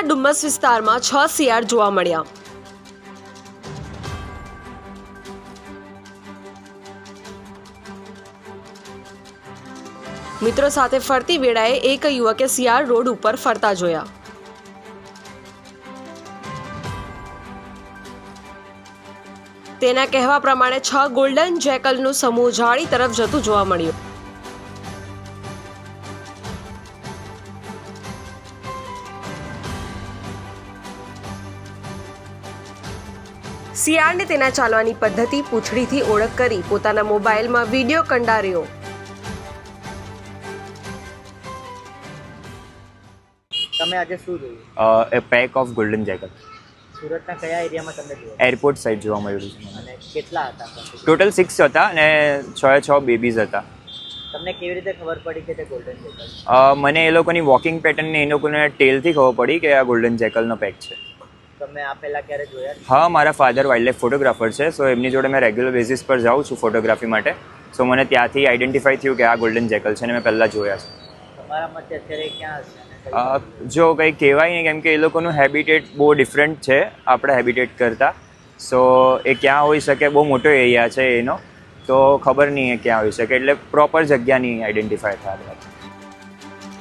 ડુમ્મસ વિસ્તારમાં 6 શિયાળ જોવા મળ્યા. મિત્રો સાથે ફરતી વેળાએ એક યુવકે શિયાળ રોડ ઉપર ફરતા જોયા. તેના કહેવા પ્રમાણે 6 ગોલ્ડન જેકલનું સમૂહ ઝાડી તરફ જતું જોવા મળ્યું. શિયાળને તેના ચાલવાની પદ્ધતિ પૂંછડીથી ઓળખ કરી પોતાના મોબાઈલમાં વિડીયો કંડાર્યો. તમે આજે શું જોયું? A pack of golden jackal. સુરતના કયા એરિયામાં તમને જોયું? એરપોર્ટ સાઈડ જોવા મળ્યું છે. અને કેટલા હતા? ટોટલ 6 હતા અને 6 બેબીઝ હતા. તમને કેવી રીતે ખબર પડી કે તે ગોલ્ડન જેકલ? મને એ લોકોની વોકિંગ પેટર્ન ને એ લોકોને ટેલથી ખબર પડી કે આ ગોલ્ડન જેકલનો પેક છે. તમે આ પહેલા ક્યારે જોયા? હા, મારા ફાધર વાઇલ્ડલાઇફ ફોટોગ્રાફર છે, સો એમની જોડે મેં રેગ્યુલર બેઝિસ પર જાઉં છું ફોટોગ્રાફી માટે. સો મને ત્યાંથી આઈડેન્ટિફાઈ થયું કે આ ગોલ્ડન જેકલ છે અને મેં પહેલાં જોયા છે. તમારા મતે અત્યારે ક્યાં હશે? જો કંઈ કહેવાય નહીં, કેમ કે એ લોકોનું હેબિટેટ બહુ ડિફરન્ટ છે આપણા હેબિટેટ કરતાં. સો એ ક્યાં હોઈ શકે, બહુ મોટો એરિયા છે એનો, તો ખબર નહીં એ ક્યાં હોઈ શકે, એટલે પ્રોપર જગ્યા નહીં આઈડેન્ટિફાય થાય.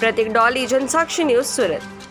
પ્રતિક ડોલી, જનસાક્ષી ન્યૂઝ, સુરત.